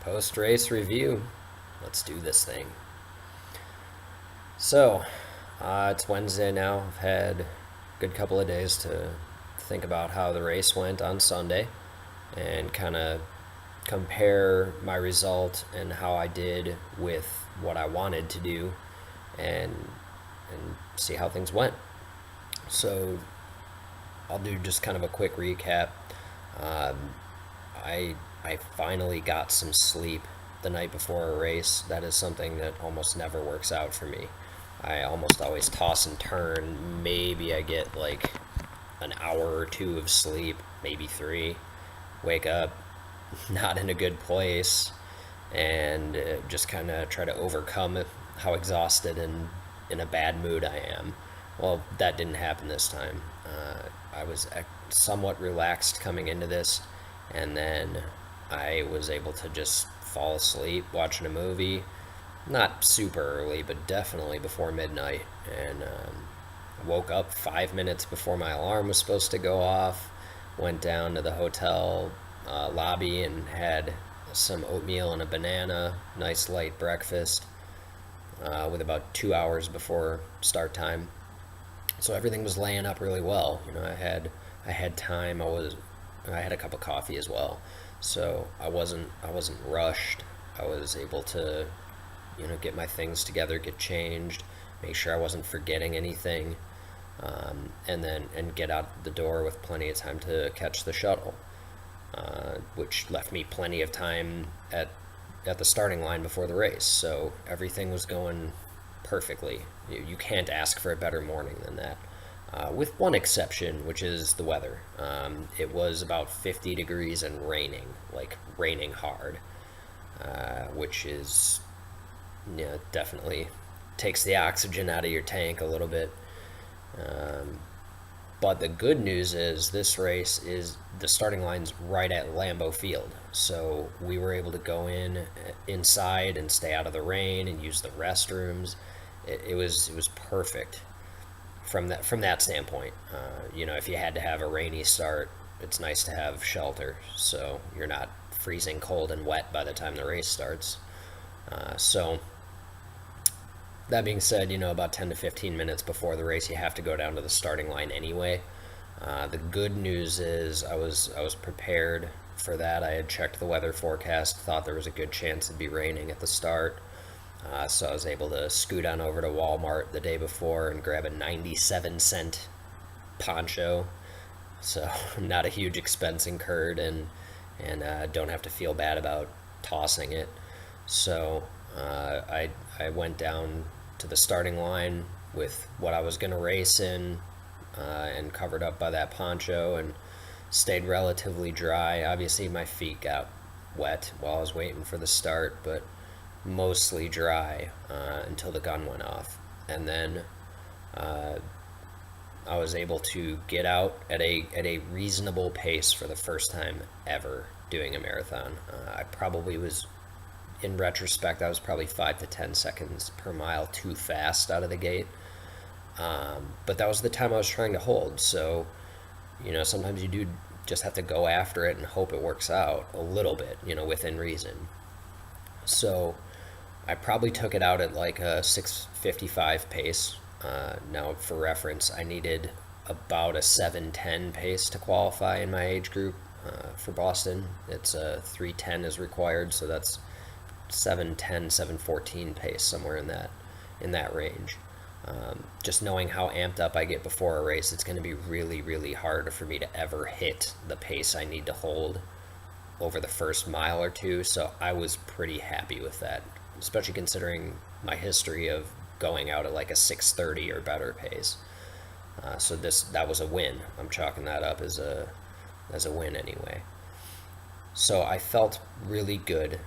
Post race review. Let's do this thing. So, it's Wednesday now. I've had a good couple of days to think about how the race went on Sunday and kind of compare my result and how I did with what I wanted to do and see how things went. So, I'll do just kind of a quick recap. Um, I finally got some sleep the night before a race. That is something that almost never works out for me. I almost always toss and turn. Maybe I get like an hour or two of sleep, maybe three. Wake up not in a good place and just kind of try to overcome how exhausted and in a bad mood I am. Well, that didn't happen this time. I was somewhat relaxed coming into this, and then I was able to just fall asleep watching a movie. Not super early, but definitely before midnight. And woke up 5 minutes before my alarm was supposed to go off. Went down to the hotel lobby and had some oatmeal and a banana. Nice light breakfast with about 2 hours before start time. So everything was laying up really well. I had time. I had a cup of coffee as well, so I wasn't rushed. I was able to, get my things together, get changed, make sure I wasn't forgetting anything, and get out the door with plenty of time to catch the shuttle, which left me plenty of time at the starting line before the race. So everything was going perfectly. You can't ask for a better morning than that. With one exception, which is the weather. It was about 50 degrees and raining, like raining hard, which is, definitely takes the oxygen out of your tank a little bit. But the good news is this race is the starting line's right at Lambeau Field, so we were able to go inside and stay out of the rain and use the restrooms. It was perfect from that standpoint. If you had to have a rainy start, it's nice to have shelter, so you're not freezing cold and wet by the time the race starts. So that being said, about 10 to 15 minutes before the race, you have to go down to the starting line anyway. The good news is I was prepared for that. I had checked the weather forecast, thought there was a good chance it'd be raining at the start. So I was able to scoot on over to Walmart the day before and grab a 97-cent poncho. So not a huge expense incurred, and don't have to feel bad about tossing it. So I went down to the starting line with what I was going to race in, and covered up by that poncho and stayed relatively dry. Obviously, my feet got wet while I was waiting for the start, but mostly dry until the gun went off. And then uh, I was able to get out at a reasonable pace for the first time ever doing a marathon. I probably was, in retrospect, I was probably 5 to 10 seconds per mile too fast out of the gate. But that was the time I was trying to hold. So, sometimes you do just have to go after it and hope it works out a little bit, within reason. So I probably took it out at like a 6:55 pace. Now, for reference, I needed about a 7:10 pace to qualify in my age group for Boston. It's a 3:10 is required, so that's 7:10, 7:14 pace, somewhere in that range. Just knowing how amped up I get before a race, it's going to be really, really hard for me to ever hit the pace I need to hold over the first mile or two. So I was pretty happy with that, especially considering my history of going out at like a 6:30 or better pace. So that was a win. I'm chalking that up as a win anyway. So I felt really good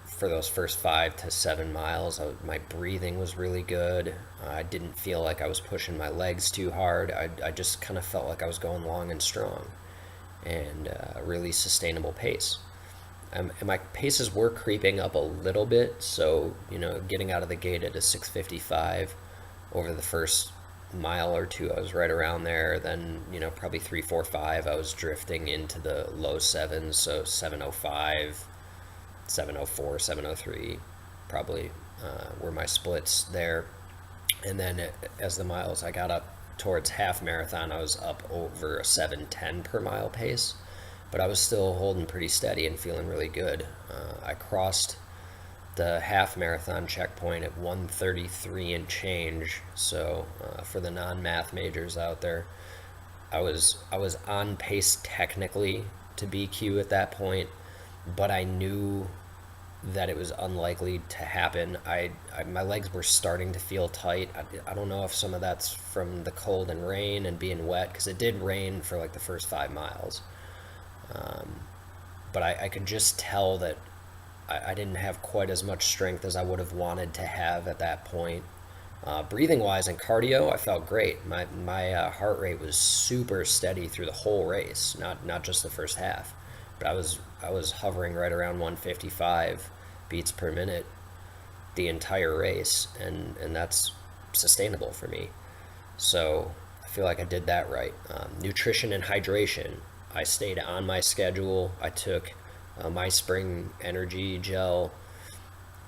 for those first 5 to 7 miles. My breathing was really good. I didn't feel like I was pushing my legs too hard. I just kind of felt like I was going long and strong, and a really sustainable pace. And my paces were creeping up a little bit, so getting out of the gate at a 6:55 over the first mile or two, I was right around there. Then probably 3, 4, 5, I was drifting into the low sevens, so 7:05, 7:04, 7:03 probably were my splits there. And then as the miles, I got up towards half marathon, I was up over a 7:10 per mile pace, but I was still holding pretty steady and feeling really good. I crossed the half marathon checkpoint at 1:33 and change. So for the non-math majors out there, I was on pace technically to BQ at that point, but I knew that it was unlikely to happen. My legs were starting to feel tight. I don't know if some of that's from the cold and rain and being wet, because it did rain for like the first 5 miles. But I could just tell that I didn't have quite as much strength as I would have wanted to have at that point. Breathing wise and cardio, I felt great. My heart rate was super steady through the whole race, not just the first half. But I was hovering right around 155 beats per minute the entire race, and that's sustainable for me. So I feel like I did that right. Nutrition and hydration, I stayed on my schedule. I took my spring energy gel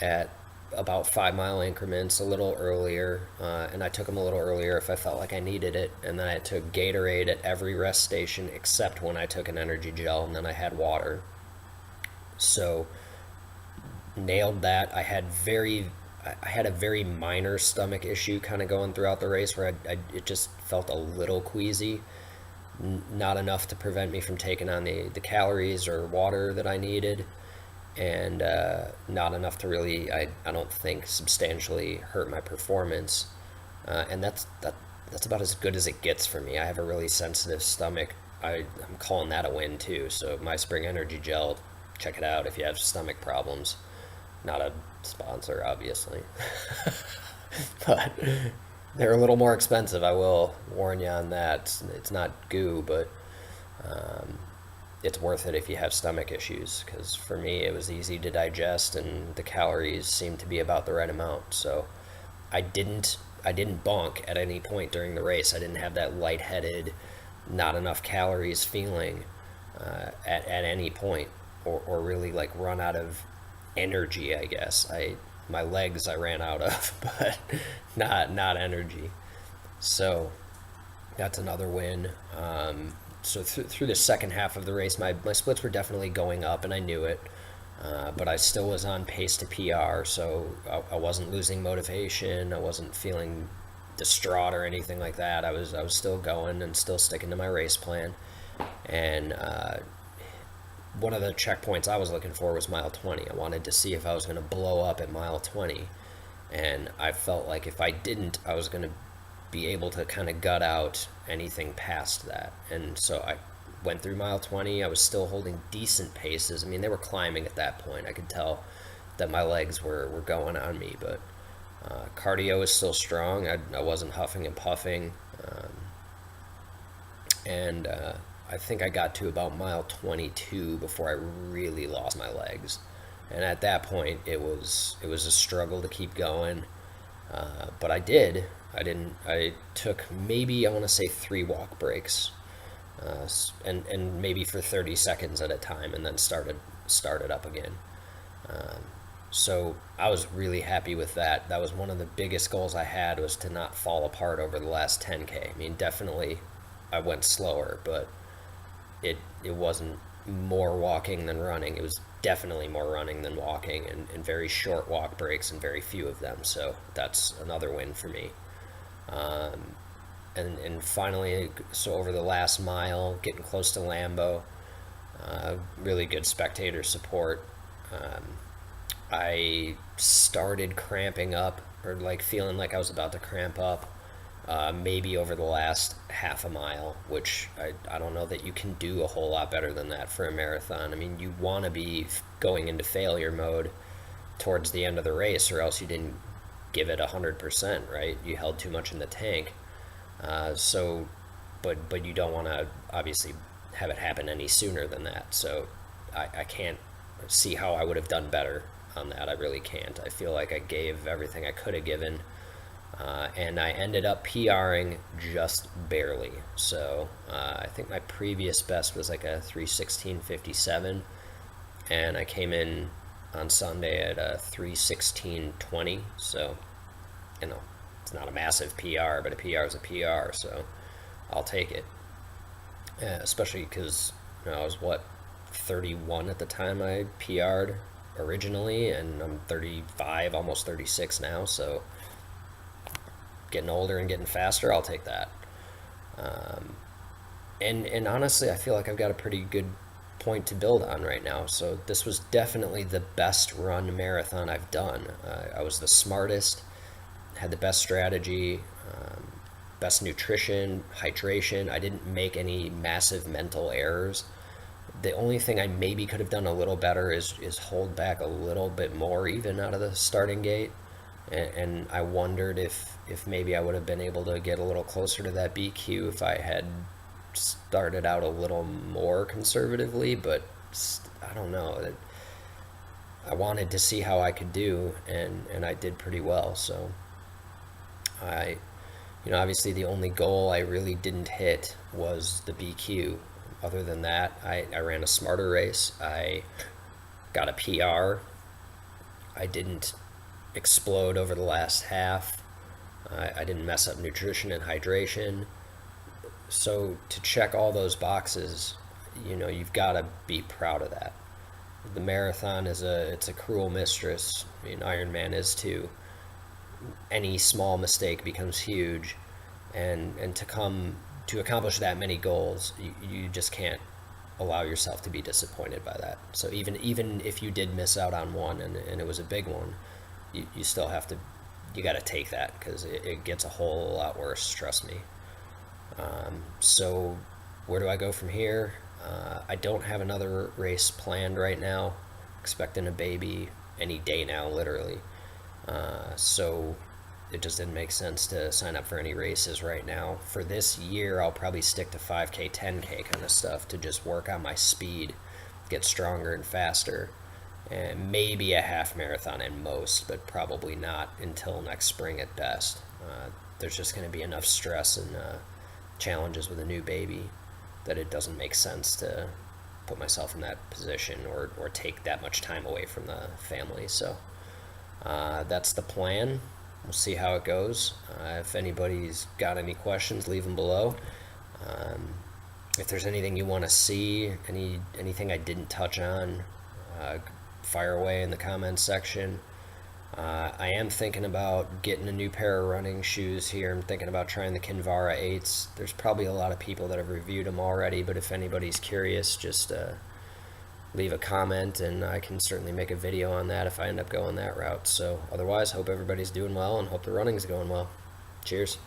at about 5 mile increments a little earlier, and I took them a little earlier if I felt like I needed it. And then I took Gatorade at every rest station except when I took an energy gel, and then I had water. So nailed that. I had a very minor stomach issue kind of going throughout the race where it just felt a little queasy, not enough to prevent me from taking on the calories or water that I needed, and not enough to really, I don't think, substantially hurt my performance. And that's about as good as it gets for me. I have a really sensitive stomach. I'm calling that a win too. So my Spring Energy Gel, check it out if you have stomach problems. Not a sponsor, obviously, but they're a little more expensive. I will warn you on that. It's not goo, but it's worth it if you have stomach issues, because for me it was easy to digest and the calories seemed to be about the right amount. So I didn't bonk at any point during the race. I didn't have that lightheaded, not enough calories feeling at any point, or really like run out of energy, I guess. My legs I ran out of, but not energy. So that's another win. So through the second half of the race, my splits were definitely going up, and I knew it. But I still was on pace to PR, so I wasn't losing motivation. I wasn't feeling distraught or anything like that. I was still going and still sticking to my race plan. And one of the checkpoints I was looking for was mile 20. I wanted to see if I was going to blow up at mile 20, and I felt like if I didn't, I was going to be able to kind of gut out anything past that. And so I went through mile 20. I was still holding decent paces. I mean, they were climbing at that point. I could tell that my legs were going on me, but cardio was still strong. I wasn't huffing and puffing. And I think I got to about mile 22 before I really lost my legs. And at that point, it was a struggle to keep going. But I did. I took maybe, I want to say, 3 walk breaks, and maybe for 30 seconds at a time, and then started up again. So I was really happy with that. That was one of the biggest goals I had, was to not fall apart over the last 10K. I mean, definitely I went slower, but it wasn't more walking than running. It was definitely more running than walking, and very short walk breaks and very few of them. So that's another win for me. And finally, so over the last mile, getting close to Lambeau, really good spectator support. I started cramping up, or like feeling like I was about to cramp up, maybe over the last half a mile, which I don't know that you can do a whole lot better than that for a marathon. I mean, you want to be going into failure mode towards the end of the race, or else you didn't give it 100%, right? You held too much in the tank. But you don't want to obviously have it happen any sooner than that. So I can't see how I would have done better on that. I really can't. I feel like I gave everything I could have given, and I ended up PRing just barely. So I think my previous best was like a 3:16:57, and I came in on Sunday at 3:16:20. So, it's not a massive PR, but a PR is a PR. So I'll take it. Especially because I was 31 at the time I PR'd originally, and I'm 35, almost 36 now. So getting older and getting faster, I'll take that. And honestly, I feel like I've got a pretty good point to build on right now. So this was definitely the best run marathon I've done. I was the smartest, had the best strategy, best nutrition, hydration. I didn't make any massive mental errors. The only thing I maybe could have done a little better is hold back a little bit more even out of the starting gate. And I wondered if maybe I would have been able to get a little closer to that BQ if I had started out a little more conservatively, but I don't know. I wanted to see how I could do, and I did pretty well. So obviously the only goal I really didn't hit was the BQ. Other than that, I ran a smarter race. I got a PR. I didn't explode over the last half. I didn't mess up nutrition and hydration. So to check all those boxes, you've got to be proud of that. The marathon it's a cruel mistress. I mean, Ironman is too. Any small mistake becomes huge, and to accomplish that many goals, you just can't allow yourself to be disappointed by that. So even if you did miss out on one and it was a big one, you still have to, you got to take that, because it gets a whole lot worse, trust me. So where do I go from here? I don't have another race planned right now. Expecting a baby any day now, literally. So it just didn't make sense to sign up for any races right now. For this year, I'll probably stick to 5K, 10K kind of stuff to just work on my speed, get stronger and faster, and maybe a half marathon at most, but probably not until next spring at best. There's just going to be enough stress and challenges with a new baby that it doesn't make sense to put myself in that position or take that much time away from the family. So that's the plan. We'll see how it goes. If anybody's got any questions, leave them below. If there's anything you want to see, anything I didn't touch on, fire away in the comments section. I am thinking about getting a new pair of running shoes here. I'm thinking about trying the Kinvara 8s. There's probably a lot of people that have reviewed them already, but if anybody's curious, just leave a comment, and I can certainly make a video on that if I end up going that route. So otherwise, hope everybody's doing well and hope the running's going well. Cheers.